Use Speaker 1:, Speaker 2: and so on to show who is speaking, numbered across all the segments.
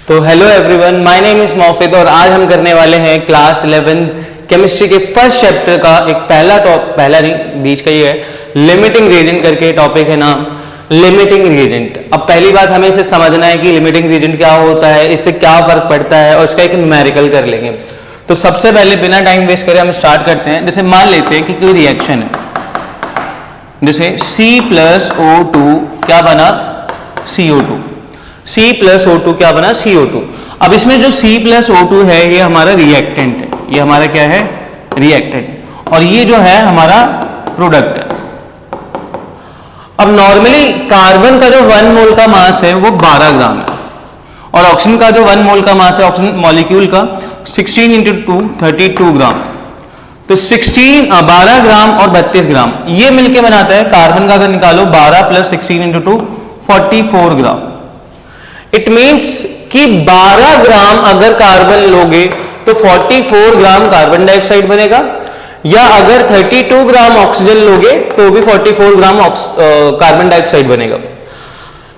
Speaker 1: तो hello everyone, my name is Moufid और आज हम करने वाले हैं क्लास 11 केमिस्ट्री के फर्स्ट चैप्टर का एक पहला नहीं बीच का ही है, लिमिटिंग रिएजेंट करके टॉपिक है ना, लिमिटिंग रिएजेंट। अब पहली बात हमें इसे समझना है कि लिमिटिंग रिएजेंट क्या होता है, इससे क्या फर्क पड़ता है और इसका एक न्यूमेरिकल कर लेंगे। तो सबसे पहले बिना टाइम वेस्ट करे हम स्टार्ट करते हैं। जैसे मान लेते हैं कि कोई रिएक्शन है, जैसे C+O2 क्या बना, CO2। C+O2 क्या बना, CO2। अब इसमें जो C+O2 है ये हमारा रिएक्टेंट है, ये हमारा क्या है, रिएक्टेंट, और ये जो है हमारा प्रोडक्ट है। अब नॉर्मली कार्बन का जो 1 मोल का मास है वो 12 ग्राम है और ऑक्सीजन का जो 1 मोल का मास है ऑक्सीजन मॉलिक्यूल का 16 × 2 32 ग्राम। तो 12 ग्राम और 32 ग्राम ये मिलके बनाता है, कार्बन का अगर निकालो 12 + 16 × 2 44 ग्राम। इट मीन्स कि 12 ग्राम अगर कार्बन लोगे तो 44 ग्राम कार्बन डाइऑक्साइड बनेगा, या अगर 32 ग्राम ऑक्सीजन लोगे तो भी 44 ग्राम कार्बन डाइऑक्साइड बनेगा।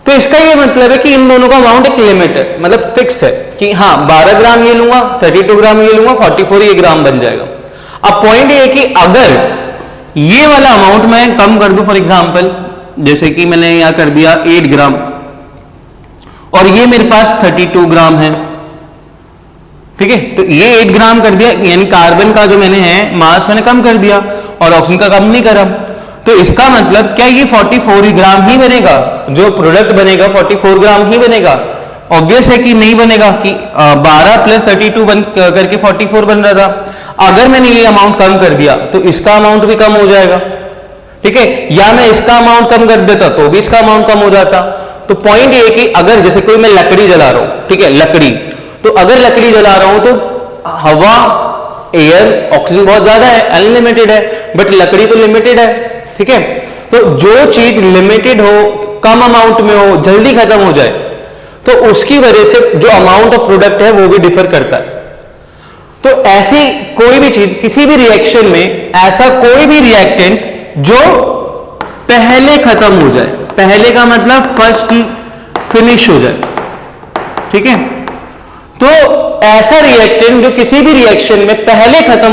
Speaker 1: तो इसका ये मतलब है कि इन दोनों का अमाउंट एक लिमिट है, मतलब फिक्स है कि हाँ 12 ग्राम ये लूंगा, 32 ग्राम ये लूंगा, 44 ये ग्राम बन जाएगा। अब पॉइंट ये है कि अगर ये वाला अमाउंट मैं कम कर दूं, फॉर एग्जांपल जैसे कि मैंने यहां कर दिया 8 ग्राम और ये मेरे पास 32 ग्राम है, ठीक है, तो ये 8 ग्राम कर दिया, यानी कार्बन का जो मैंने है मास मैंने कम कर दिया और ऑक्सीजन का कम नहीं करा। तो इसका मतलब क्या ये 44 ग्राम ही बनेगा, जो प्रोडक्ट बनेगा 44 ग्राम ही बनेगा? ऑब्वियस है कि नहीं बनेगा, कि 12 + 32 करके 44 बन रहा था। अगर मैंने ये अमाउंट कम कर दिया तो इसका अमाउंट भी कम हो जाएगा, ठीक है, या मैं इसका अमाउंट कम कर देता तो भी इसका अमाउंट कम हो जाता। तो पॉइंट ये कि अगर जैसे कोई मैं लकड़ी जला रहा हूं, ठीक है, लकड़ी, तो अगर लकड़ी जला रहा हूं तो हवा, एयर, ऑक्सीजन बहुत ज्यादा है, अनलिमिटेड है, बट लकड़ी तो लिमिटेड है, ठीक है। तो जो चीज लिमिटेड हो, कम अमाउंट में हो, जल्दी खत्म हो जाए, तो उसकी वजह से जो अमाउंट ऑफ प्रोडक्ट है वो भी डिफर करता है। तो ऐसी कोई भी चीज, किसी भी रिएक्शन में ऐसा कोई भी रिएक्टेंट जो पहले खत्म हो जाए, पहले का मतलब फर्स्ट फिनिश हो जाए, ठीक है, तो ऐसा रिएक्टेंट जो किसी भी रिएक्शन में पहले खत्म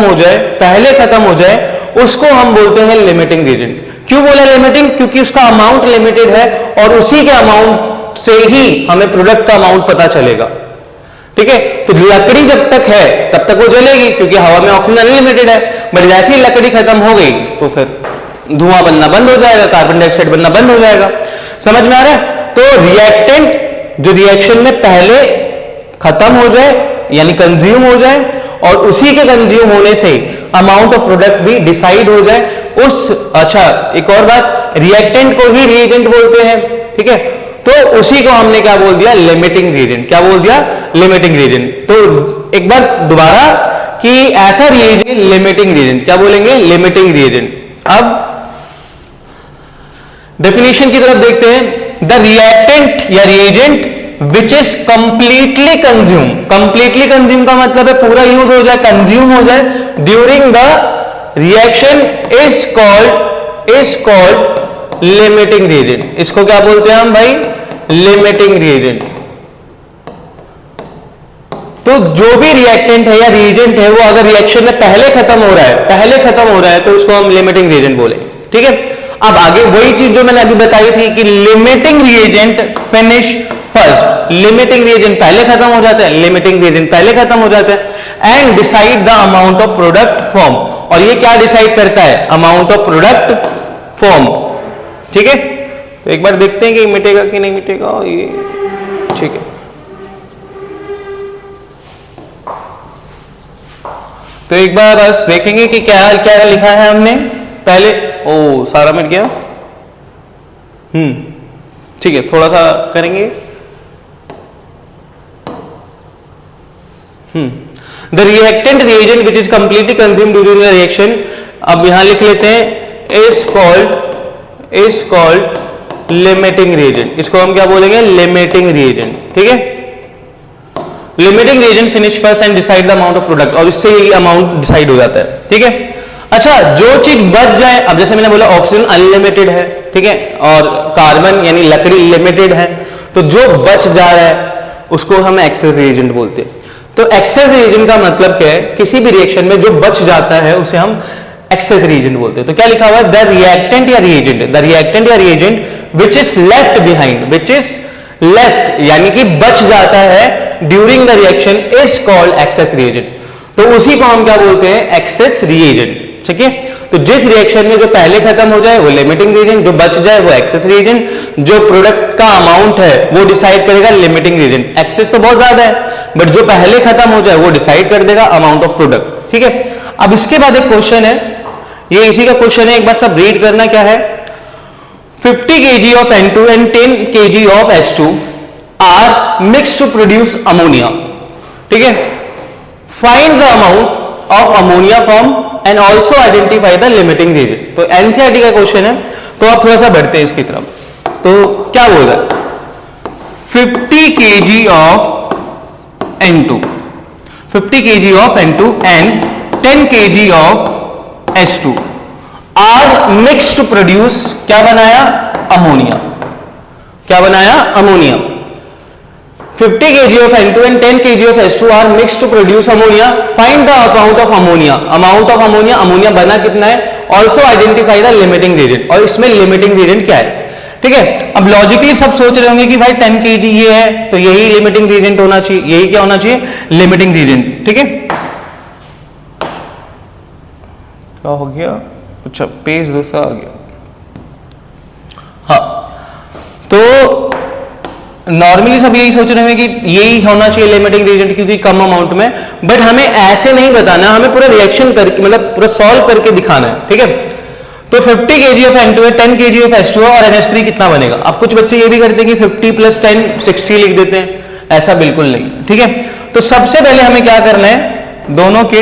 Speaker 1: हो जाए उसको हम बोलते हैं लिमिटिंग रिएजेंट। क्यों बोला लिमिटिंग? क्योंकि उसका अमाउंट लिमिटेड है और उसी के अमाउंट से ही हमें प्रोडक्ट का अमाउंट पता चलेगा, ठीक है। तो लकड़ी जब तक है तब तक वो जलेगी क्योंकि हवा में ऑक्सीजन अनलिमिटेड है, बट जैसे ही लकड़ी खत्म हो गई तो फिर धुआं बनना बंद हो जाएगा, कार्बन डाइऑक्साइड बनना बंद हो जाएगा। समझ में आ रहा है? तो रिएक्टेंट जो रिएक्शन में पहले खत्म हो जाए यानी कंज्यूम हो जाए और उसी के कंज्यूम होने से अमाउंट ऑफ प्रोडक्ट भी डिसाइड हो जाए अच्छा, एक और बात, रिएक्टेंट को ही रिएजेंट बोलते हैं, ठीक है, तो उसी को हमने क्या बोल दिया, लिमिटिंग रिएजेंट। क्या बोल दिया? Limiting reagent. तो एक बार दोबारा कि ऐसा रिएजेंट लिमिटिंग रिएजेंट, क्या बोलेंगे? Limiting reagent. अब डेफिनेशन की तरफ देखते हैं। द रिएक्टेंट या reagent which is completely consume, completely consume का मतलब है पूरा यूज हो जाए, कंज्यूम हो जाए during the reaction is called limiting reagent. इसको क्या बोलते हैं हम भाई? Limiting reagent. तो जो भी रिएक्टेंट है या रिएजेंट है वो अगर रिएक्शन में पहले खत्म हो रहा है तो उसको हम लिमिटिंग रिएजेंट बोले, ठीक है। अब आगे वही चीज जो मैंने अभी बताई थी कि limiting reagent finish first, limiting reagent पहले खत्म हो जाता है, लिमिटिंग रिएजेंट पहले खत्म हो जाता है, and decide the amount of product form. और ये क्या डिसाइड करता है? अमाउंट ऑफ प्रोडक्ट फॉर्म, ठीक है। तो एक बार देखते हैं कि मिटेगा कि नहीं मिटेगा ये, ठीक है। तो एक बार बस देखेंगे कि क्या क्या लिखा है हमने पहले। ओ सारा मिट गया, ठीक है, थोड़ा सा करेंगे। The reactant reagent which is completely consumed during the reaction, अब यहां लिख लेते हैं, इज कॉल्ड लिमिटिंग रिएजेंट। इसको हम क्या बोलेंगे? लिमिटिंग रिएजेंट, ठीक है। Limiting reagent finish first and decide the amount of product, और इससे ही अमाउंट डिसाइड हो जाता है, ठीक है। अच्छा, जो चीज बच जाए, अब जैसे मैंने बोला ऑक्सीजन अनलिमिटेड है, ठीक है, और कार्बन यानी लकड़ी लिमिटेड है, तो जो बच जा रहा है उसको हम एक्सेस रिएजेंट बोलते हैं। तो एक्सेस रिएजेंट का मतलब क्या है, किसी भी रिएक्शन में जो बच जाता है उसे हम एक्सेस रिएजेंट बोलते हैं। तो क्या लिखा हुआ है, द रिएक्टेंट या reagent which is left behind, which is left यानी कि बच जाता है during the reaction is called access reagent. तो उसी को हम क्या बोलते हैं, एक्सेस रिएजेंट। ठीक है, तो जिस रिएक्शन में जो पहले खत्म हो जाए वो लिमिटिंग रिएजेंट, जो बच जाए वो एक्सेस रिएजेंट, जो प्रोडक्ट का अमाउंट है वो डिसाइड करेगा लिमिटिंग रिएजेंट। एक्सेस तो बहुत ज्यादा है बट जो पहले खत्म हो जाए वो डिसाइड कर देगा अमाउंट ऑफ प्रोडक्ट। ठीक है, अब इसके बाद एक क्वेश्चन है, ये इसी का क्वेश्चन है, एक बार सब रीड करना क्या है। 50 kg of N2 and 10 kg of H2 are mixed to produce ammonia. ठीक है, find the amount of ammonia form and also identify the limiting reagent। तो एनसीईआरटी का क्वेश्चन है, तो आप थोड़ा सा बढ़ते हैं इसकी तरफ। तो क्या बोल रहा है, 50 kg of N2, 50 kg of N2 and 10 kg of H2 are mix to produce, क्या बनाया, अमोनिया। क्या बनाया, ammonia. 50 kg of N2 and 10 kg of H2 are mixed to produce ammonia. Find the amount of ammonia. Amount of ammonia, ammonia बना कितना है। Also identify the limiting reagent, और इसमें limiting reagent क्या है। ठीक है, अब लॉजिकली सब सोच रहे होंगे कि भाई 10 kg ये है तो यही लिमिटिंग रिएजेंट होना चाहिए, यही क्या होना चाहिए, लिमिटिंग रिएजेंट। ठीक है, क्या हो गया, अच्छा पेज दूसरा आ गया। हाँ, तो नॉर्मली सब यही सोच रहे हैं कि यही होना चाहिए लिमिटिंग रिएजेंट क्योंकि कम अमाउंट में, बट हमें ऐसे नहीं बताना, हमें पूरा रिएक्शन करके मतलब पूरा सॉल्व करके दिखाना है। ठीक है, तो 50 kg ऑफ N2 है, 10 kg ऑफ H2 और NH3 कितना बनेगा। अब कुछ बच्चे ये भी करते हैं कि 50 + 10 60 लिख देते हैं, ऐसा बिल्कुल नहीं। ठीक है, तो सबसे पहले हमें क्या करना है, दोनों के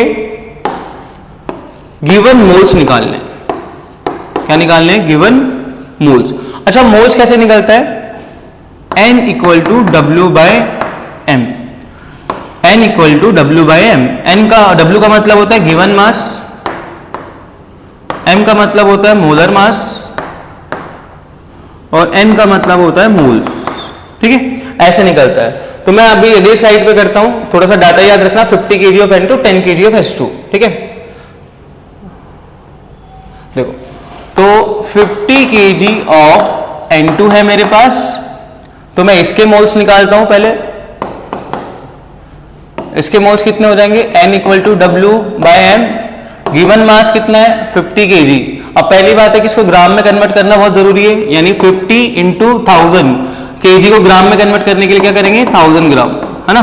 Speaker 1: गिवन मोल्स निकालने। क्या निकालने हैं, गिवन मोल्स। अच्छा, मोल्स कैसे निकलता है, N = W/M, N = W/M। N का W का मतलब होता है गिवन मास, M का मतलब होता है मोलर मास और N का मतलब होता है मोल्स। ठीक है, ऐसे निकलता है। तो मैं अभी अगली स्लाइड पे करता हूं, थोड़ा सा डाटा याद रखना। 50 kg of N2, 10 kg of H2। ठीक है, देखो तो 50 kg ऑफ N2 है मेरे पास, तो मैं इसके मोल्स निकालता हूं पहले। इसके मोल्स कितने हो जाएंगे, N = W/M। गिवन मास कितना है, 50 kg। अब पहली बात है कि इसको ग्राम में कन्वर्ट करना बहुत जरूरी है, यानी 50 × 1000 kg को ग्राम में कन्वर्ट करने के लिए क्या करेंगे, 1000 ग्राम, है ना,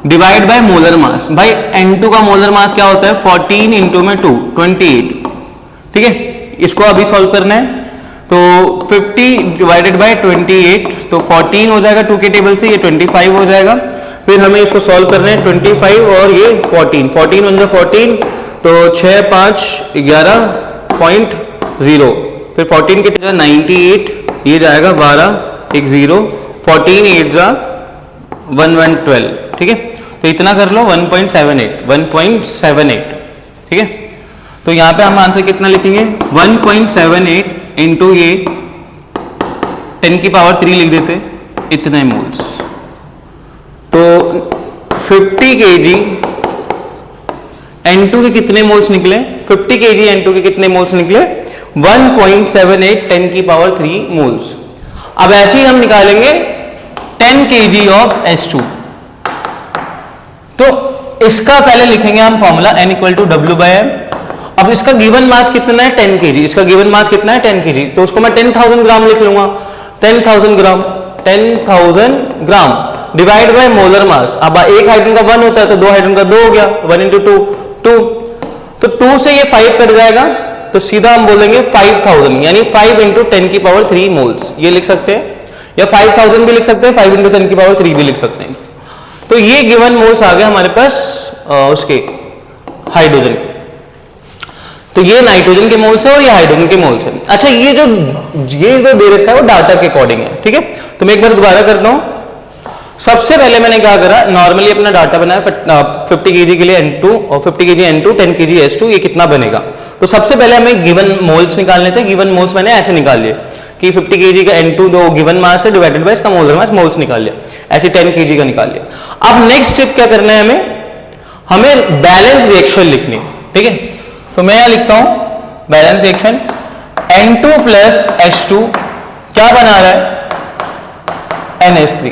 Speaker 1: डिवाइड बाय मोलर मास। भाई N2 का मोलर मास क्या होता है, 14 × 2 28। ठीक है, इसको अभी सॉल्व करना है, तो 50 / 28, तो 14 हो जाएगा 2 के टेबल से, ये 25 हो जाएगा। फिर हमें इसको सॉल्व करना है, 25 और ये 14, 14 × 14, तो 6 5 11.0, फिर 14 के 98, ये जाएगा 12 1 0, 14 8 1112। ठीक है, तो इतना कर लो, 1.78। ठीक है, तो यहां पे हम आंसर कितना लिखेंगे, 1.78 इंटू ये 10³ लिख देते, इतने मोल्स। तो 50 kg N2 के कितने मोल्स निकले, 50 kg N2 के कितने मोल्स निकले, 1.78 10³ मोल्स। अब ऐसे ही हम निकालेंगे 10 kg ऑफ H2। तो इसका पहले लिखेंगे हम फॉर्मूला, N = W/M। अब इसका गिवन मास कितना है, 10 kg। इसका गिवन मास कितना है, 10 kg, तो उसको मैं 10,000 ग्राम लिख लूंगा। 10,000 ग्राम, 10,000 gram divide by molar mass. अब एक हाइड्रोजन का 1 होता है तो 2 हाइड्रोजन का 2 हो गया, 1 × 2 2, तो 2 से ये 5 कट जाएगा, तो सीधा हम बोलेंगे 5000, यानी 5 × 10³ मोल्स, ये लिख सकते हैं, या 5000 भी लिख सकते हैं, 5 × 10³ भी लिख सकते हैं। तो ये गिवन मोल्स आ गए हमारे पास उसके हाइड्रोजन के। तो ये नाइट्रोजन के मोल्स है और ये हाइड्रोजन के मोल्स है। अच्छा, ये जो दे रखा है वो डाटा के अकॉर्डिंग है। ठीक है, तो मैं एक बार दोबारा करता हूं। सबसे पहले मैंने क्या करा, नॉर्मली अपना डाटा बनाया 50 kg के लिए N2 और 50 kg N2, 10 kg H2, ये कितना बनेगा। तो सबसे पहले हमें गिवन मोल्स निकालने थे। गिवन मोल्स मैंने ऐसे निकाल लिए कि 50 kg का N2 जो गिवन मास है डिवाइडेड बाय इसका मोलर मास, मोल्स निकाल लिया। ऐसे 10 kg का निकाल लिया। अब नेक्स्ट स्टेप क्या करना है, हमें बैलेंस रिएक्शन लिखनी है, ठीक है। तो मैं यहां लिखता हूं balance reaction N2 plus H2 क्या बना रहा है, NH3।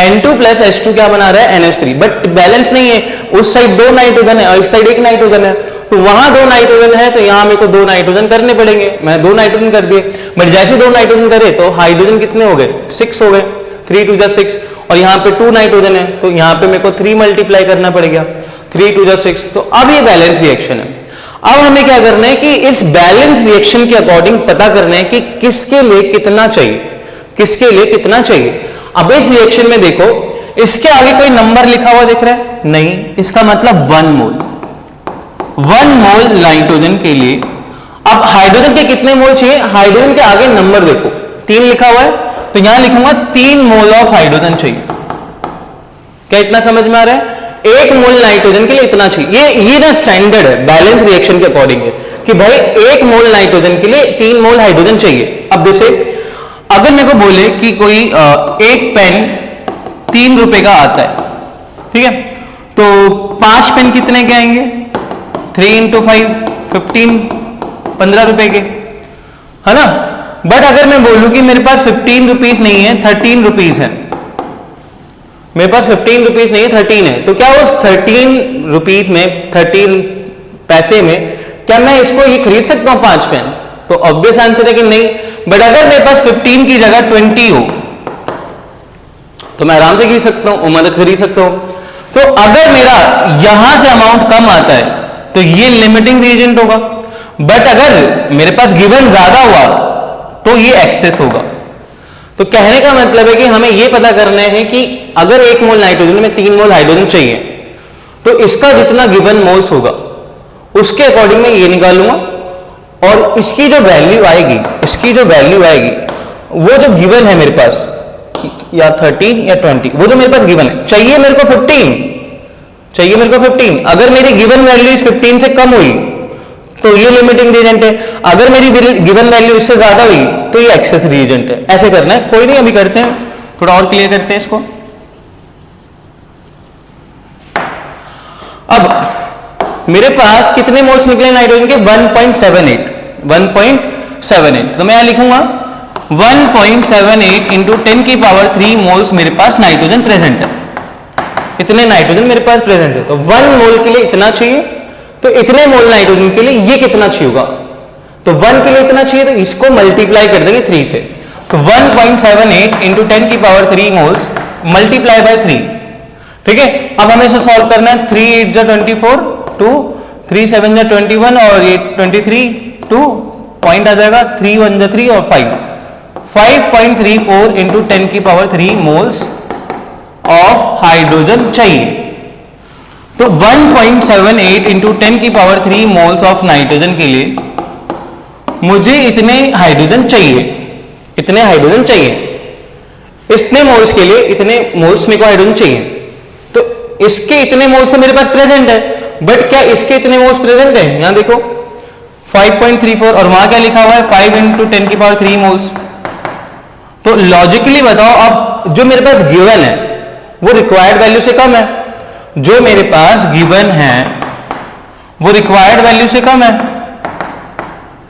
Speaker 1: N2 प्लस H2 क्या बना रहा है, NH3, बट बैलेंस नहीं है, उस साइड 2 नाइट्रोजन है और इस साइड 1 नाइट्रोजन है, तो वहां 2 नाइट्रोजन है तो यहां मेरे को 2 नाइट्रोजन करने पड़ेंगे। मैं 2 नाइट्रोजन कर दिए, बट जैसे 2 नाइट्रोजन करे तो हाइड्रोजन कितने हो गए, 6 हो गए, 3 2 6, और यहाँ पे 2 नाइट्रोजन है तो यहाँ पे मेरे को 3 मल्टीप्लाई करना पड़ेगा, 3 2 6। तो अब ये बैलेंस रिएक्शन है। अब हमें क्या करना है कि इस बैलेंस रिएक्शन के अकॉर्डिंग पता करना है कि किसके लिए कितना चाहिए, किसके लिए कितना चाहिए। अब इस रिएक्शन में देखो, इसके आगे कोई नंबर लिखा हुआ दिख रहा है, नहीं, इसका मतलब 1 मोल, 1 मोल नाइट्रोजन के लिए। अब हाइड्रोजन के कितने मोल चाहिए, हाइड्रोजन के आगे नंबर देखो 3 लिखा हुआ है, तो यहां लिखूंगा 3 मोल ऑफ हाइड्रोजन चाहिए। क्या इतना समझ में आ रहा है, 1 मोल नाइट्रोजन के लिए इतना चाहिए। ये ना स्टैंडर्ड है बैलेंस रिएक्शन के अकॉर्डिंग है कि भाई 1 मोल नाइट्रोजन के लिए 3 मोल हाइड्रोजन चाहिए। अब जैसे अगर मेरे को बोले कि कोई एक पेन 3 रुपए का आता है, ठीक है, तो 5 पेन कितने के आएंगे, 3 × 5 15, 15 रुपए के, है ना। बट अगर मैं बोलूं कि मेरे पास 15 रुपीज नहीं है, 13 रुपीज है, मेरे पास 15 रुपीज नहीं है, 13 है, तो क्या उस 13 रुपीज में, 13 पैसे में क्या मैं इसको ये खरीद सकता हूं 5 पेन, तो ऑब्वियस आंसर है कि नहीं। बट अगर मेरे पास 15 की जगह 20 हो तो मैं आराम से खरीद सकता हूं, मतलब खरीद सकता हूं। तो अगर मेरा यहां से अमाउंट कम आता है तो ये लिमिटिंग रीजेंट होगा, बट अगर मेरे पास गिवन ज्यादा हुआ तो ये एक्सेस होगा। तो कहने का मतलब है कि हमें यह पता करना है कि अगर 1 मोल नाइट्रोजन में 3 मोल हाइड्रोजन चाहिए तो इसका जितना गिवन मोल्स होगा उसके अकॉर्डिंग मैं ये निकालूंगा, और इसकी जो वैल्यू आएगी, इसकी जो वैल्यू आएगी वो जो गिवन है मेरे पास, या 13 या 20, वो जो मेरे पास गिवन है, चाहिए मेरे को 15, चाहिए मेरे को 15। अगर मेरी गिवन वैल्यू इस 15 से कम हुई तो ये लिमिटिंग रीजेंट है, अगर मेरी गिवन वैल्यू इससे ज्यादा हुई तो ये एक्सेस रीजेंट है। ऐसे करना है, कोई नहीं, अभी करते हैं, थोड़ा और क्लियर करते हैं इसको। अब मेरे पास कितने मोल्स निकले नाइट्रोजन के, 1.78, 1.78। तो मैं यहां लिखूंगा 1.78 इंटू 10 की पावर 3 मोल्स मेरे पास नाइट्रोजन प्रेजेंट है। इतने नाइट्रोजन मेरे पास प्रेजेंट है, तो 1 मोल के लिए इतना चाहिए, तो इतने मोल नाइट्रोजन के लिए ये कितना चाहिए होगा, तो 1 के लिए इतना चाहिए, तो इसको मल्टीप्लाई कर देंगे 3 से। तो 1.78 इंटू 10 की पावर 3 मोल्स मल्टीप्लाई बाय 3, ठीक है। अब हमें इसे सॉल्व करना है, 3 8 जा 24, 2 3 7 जा 21 और ये 23, 2 पॉइंट आ जाएगा, 3 1 जा 3 और 5, 5.34 इंटू 10 की पावर 3 मोल्स ऑफ हाइड्रोजन चाहिए। तो 1.78 इंटू 10 की पावर 3 मोल्स ऑफ नाइट्रोजन के लिए मुझे इतने हाइड्रोजन चाहिए, इतने हाइड्रोजन चाहिए, इतने मोल्स के लिए इतने मोल्स मेरे को हाइड्रोजन चाहिए। तो इसके इतने मोल्स तो मेरे पास प्रेजेंट है, बट क्या इसके इतने मोल्स प्रेजेंट है, यहां देखो 5.34, और वहां क्या लिखा हुआ है 5 इंटू 10 की पावर 3 मोल्स। तो लॉजिकली बताओ, अब जो मेरे पास गिवन है वो रिक्वायर्ड वैल्यू से कम है, जो मेरे पास गिवन है वो रिक्वायर्ड वैल्यू से कम है,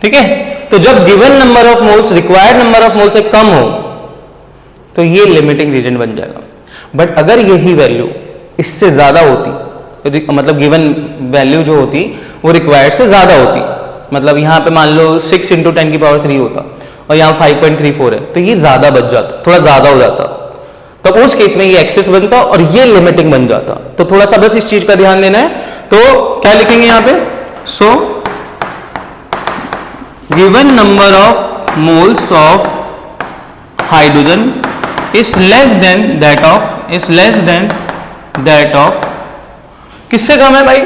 Speaker 1: ठीक है। तो जब given number of moles required number of moles से कम हो तो ये लिमिटिंग रीजन बन जाएगा। बट अगर यही वैल्यू इससे ज्यादा होती, मतलब गिवन वैल्यू जो होती वो रिक्वायर्ड से ज्यादा होती, मतलब यहां पे मान लो 6 इंटू 10 की पावर 3 होता और यहां 5.34 है, तो ये ज्यादा बच जाता, थोड़ा ज्यादा हो जाता, तो उस केस में ये एक्सेस बनता और ये लिमिटिंग बन जाता। तो थोड़ा सा बस इस चीज का ध्यान देना है। तो क्या लिखेंगे यहां पे, so given number of moles of hydrogen is less than that of, is less than that of, किससे कम है भाई,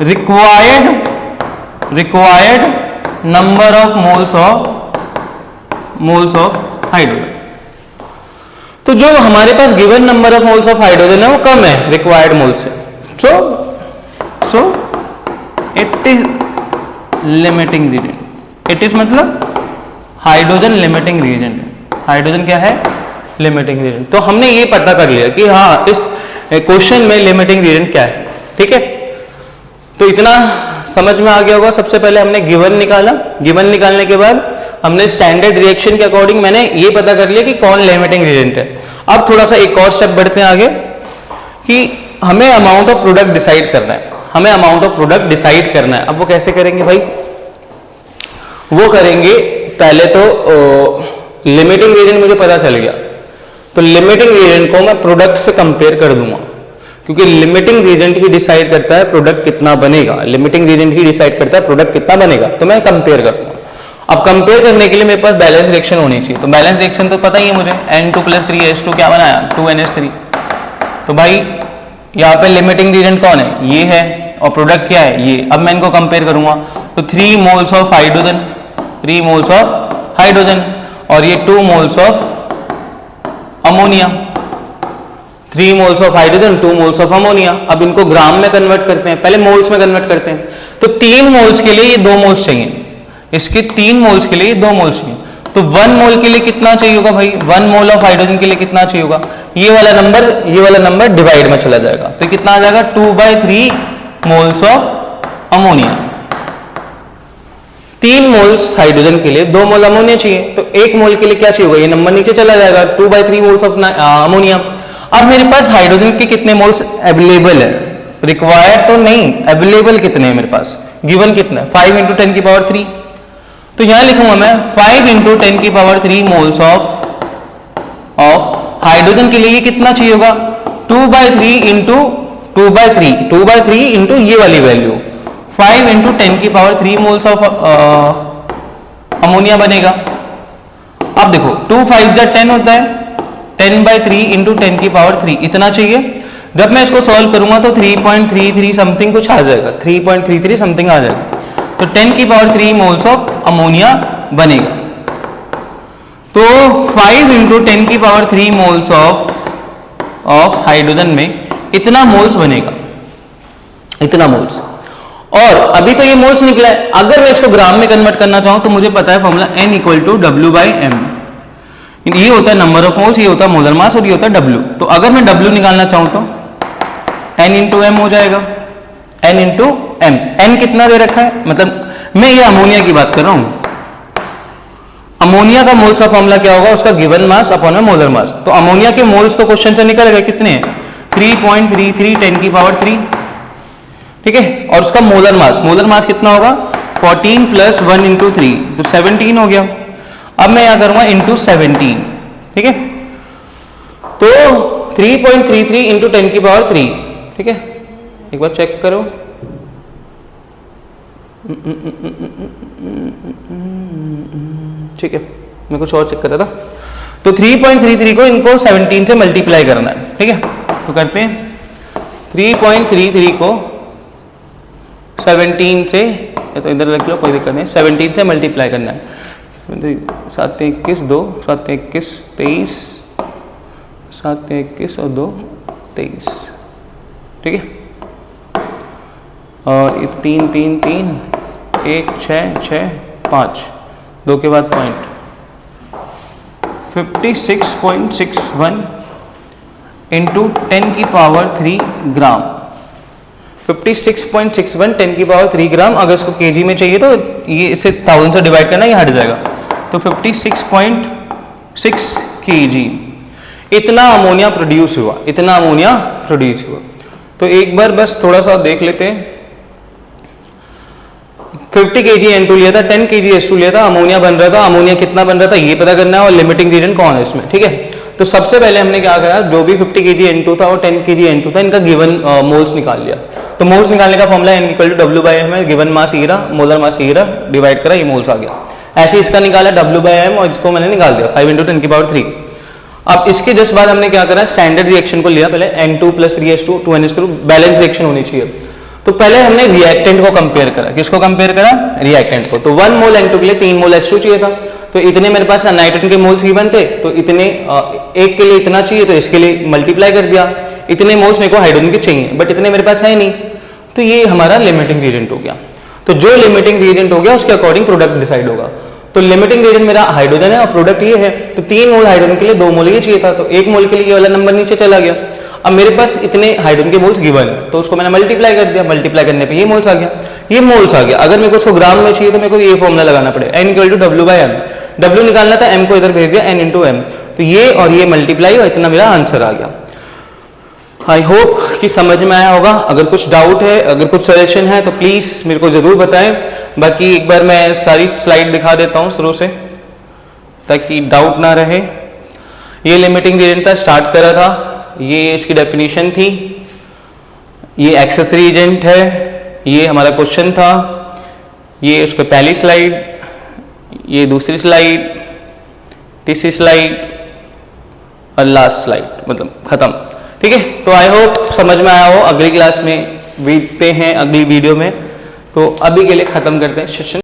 Speaker 1: required number of moles of hydrogen. तो जो हमारे पास given number of moles of hydrogen है वो कम है रिक्वायर्ड मोल से, so it is limiting reagent. It is मतलब हाइड्रोजन लिमिटिंग रीजन है, हाइड्रोजन क्या है, लिमिटिंग रीजन। तो हमने ये पता कर लिया कि हाँ इस क्वेश्चन में लिमिटिंग रीजन क्या है, ठीक है। तो इतना समझ में आ गया होगा। सबसे पहले हमने गिवन निकाला, गिवन निकालने के बाद हमने स्टैंडर्ड रिएक्शन के अकॉर्डिंग मैंने ये पता कर लिया कि कौन लिमिटिंग रीजन है। अब थोड़ा सा एक और स्टेप बढ़ते हैं आगे कि हमें अमाउंट ऑफ प्रोडक्ट डिसाइड करना है, हमें अमाउंट ऑफ प्रोडक्ट डिसाइड करना है। अब वो कैसे करेंगे भाई, वो करेंगे पहले तो लिमिटिंग रीजन मुझे पता चल गया, तो लिमिटिंग रीजन को मैं प्रोडक्ट से कंपेयर कर दूंगा, क्योंकि लिमिटिंग रीजन ही डिसाइड करता है प्रोडक्ट कितना बनेगा, लिमिटिंग रीजन ही डिसाइड करता है प्रोडक्ट कितना बनेगा। तो मैं कंपेयर करूंगा। अब कंपेयर करने के लिए मेरे पास बैलेंस रिएक्शन होनी चाहिए। तो बैलेंस रिएक्शन तो पता ही है मुझे, N2 + 3H2 क्या बनाया, 2NH3। तो भाई यहाँ पे लिमिटिंग रीजन कौन है, ये है, और प्रोडक्ट क्या है, ये। अब मैं इनको कंपेयर करूंगा तो 3 moles of hydrogen, 3 moles of hydrogen, और ये 2 moles of ammonia, 3 moles of hydrogen, 2 moles of ammonia. अब इनको ग्राम में कन्वर्ट करते हैं, पहले मोल्स में कन्वर्ट करते हैं। तो 3 मोल्स के लिए ये 2 मोल्स चाहिए, इसके 3 मोल्स के लिए 2 मोल्स चाहिए। तो 1 मोल के लिए कितना चाहिए होगा भाई, 1 मोल ऑफ हाइड्रोजन के लिए कितना चाहिए होगा, ये वाला नंबर डिवाइड में चला जाएगा। तो कितना आ जाएगा, 2/3 moles of ammonia. 3 moles hydrogen के लिए 2 मोल अमोनिया चाहिए, तो 1 मोल के लिए क्या चाहिए होगा, ये नंबर नीचे चला जाएगा, 2/3 मोल्स ऑफ अमोनिया। अब मेरे पास हाइड्रोजन के कितने मोल्स अवेलेबल है, रिक्वायर्ड तो नहीं, अवेलेबल कितने हैं मेरे पास, गिवन कितना है, 5 × 10⁻³ तो यहां लिखूंगा मैं 5 × 10⁻³ मोल्स ऑफ हाइड्रोजन के लिए ये कितना चाहिए होगा, 2/3 इंटू ये वाली वैल्यू 5 × 10⁻³ मोल्स ऑफ अमोनिया बनेगा। अब देखो 2 × 5 = 10 होता है, 10/3 × 10⁻³ इतना चाहिए। जब मैं इसको सॉल्व करूंगा तो 3.33 समथिंग कुछ आ जाएगा, 3.33 समथिंग आ जाएगा। तो 10⁻³ मोल्स ऑफ अमोनिया बनेगा। तो 5 × 10⁻³ मोल्स ऑफ हाइड्रोजन में इतना मोल्स बनेगा, इतना मोल्स। और अभी तो ये मोल्स निकला है, अगर मैं इसको ग्राम में कन्वर्ट करना चाहूं तो मुझे पता है फॉर्मूला N = W/M। ये होता है नंबर ऑफ मोल्स, ये होता है मोलर मास, और ये होता है W। तो अगर मैं W निकालना चाहूं तो N × M हो जाएगा, N × M। N कितना दे रखा है, मतलब मैं ये अमोनिया की बात कर रहा हूं। अमोनिया का मोल्स का फॉर्मूला क्या होगा, उसका गिवन मास अपॉन में मोलर मास। तो अमोनिया के मोल्स तो क्वेश्चन से निकल गए, कितने हैं, 3.33 10⁻³, ठीक है। और उसका मोलर मास कितना होगा, 14 + 1 × 3 तो 17 हो गया। अब मैं यहां करूंगा इंटू 17, ठीक है। तो 3.33 × 10⁻³, ठीक है। एक बार चेक करो, ठीक है, मैं कुछ और चेक कर रहा था। तो 3.33 को इनको 17 से मल्टीप्लाई करना है, ठीक है। तो करते हैं 3.33 को 17 से, तो इधर रख लो कोई दिक्कत नहीं, 17 से मल्टीप्लाई करना है। 7 × 21 2, 7 × 21 23, 7 × 21 और 2 23, ठीक है। और 3 3 3 1 6 6 5 2 के बाद पॉइंट 56.61 इंटू 10⁻³ ग्राम, 56.61 10⁻³ ग्राम। अगर इसको केजी में चाहिए तो ये इसे 1000 से डिवाइड करना, ये हट जाएगा। तो 56.6 kg इतना अमोनिया प्रोड्यूस हुआ, इतना अमोनिया प्रोड्यूस हुआ। तो एक बार बस थोड़ा सा देख लेते हैं। 50 kg N2 लिया था, 10 kg H2 लिया था, अमोनिया बन रहा था। अमोनिया कितना बन रहा था ये पता करना है, और लिमिटिंग रीजन कौन है इसमें, ठीक है। तो सबसे पहले हमने क्या करा, जो भी 50 kg N2 था और 10 kg N2 था, इनका गिवन मोल्स निकाल लिया। तो मोल्स निकालने का फॉर्मूला N = W/M है, गिवन मास ये रहा, मोलर मास ये रहा, डिवाइड करा, ये मोल्स आ गया। ऐसे इसका निकाला W/M, और इसको मैंने निकाल दिया 5 × 10⁻³। अब इसके जस्ट बाद हमने क्या करा, स्टैंडर्ड रिएक्शन को लिया, पहले N2 + 3H2 2NH3 balance reaction होनी चाहिए। तो पहले हमने रिएक्टेंट को कंपेयर करा, किसको कंपेयर करा, रिएक्टेंट को। तो 1 मोल N2 के लिए 3 मोल H2 चाहिए था, तो इतने मेरे पास नाइट्रोजन के मोल्स गिवन थे, तो इतने एक के लिए इतना चाहिए, तो इसके लिए मल्टीप्लाई कर दिया। इतने मोल्स मेरे को हाइड्रोजन के चाहिए, बट इतने मेरे पास है नहीं, तो ये हमारा लिमिटिंग रिएजेंट हो गया। तो जो लिमिटिंग रिएजेंट हो गया उसके अकॉर्डिंग प्रोडक्ट डिसाइड होगा। तो लिमिटिंग रेडियन मेरा हाइड्रोजन है और प्रोडक्ट ये है, तो 3 मोल हाइड्रोजन के लिए 2 मोल ये चाहिए था, तो 1 मोल के लिए ये वाला नंबर नीचे चला गया। अब मेरे पास इतने हाइड्रोजन के मोल्स गिवन है, तो उसको मैंने मल्टीप्लाई कर दिया, मल्टीप्लाई करने पे ये मोल्स आ गया, ये मोल्स आ गया। अगर मेरे को उसको ग्राम में चाहिए तो मेरे को ये फॉर्मूला लगाना पड़ेगा, n = W/m। W निकालना था, m को इधर भेज दिया, n × m, तो ये और ये मल्टीप्लाई और इतना मेरा आंसर आ गया। आई होप कि समझ में आया होगा। अगर कुछ डाउट है, अगर कुछ सजेशन है तो प्लीज मेरे को जरूर बताएं। बाकी एक बार मैं सारी स्लाइड दिखा देता हूं शुरू से ताकि डाउट ना रहे। ये लिमिटिंग रेडियंट था, स्टार्ट करा था, ये इसकी डेफिनेशन थी, ये एक्सेसरी एजेंट है, ये हमारा क्वेश्चन था, ये उसके पहली स्लाइड, ये दूसरी स्लाइड, तीसरी स्लाइड और लास्ट स्लाइड, मतलब खत्म। ठीक है, तो आई होप समझ में आया हो। अगली क्लास में मिलते हैं अगली वीडियो में, तो अभी के लिए खत्म करते हैं सेशन।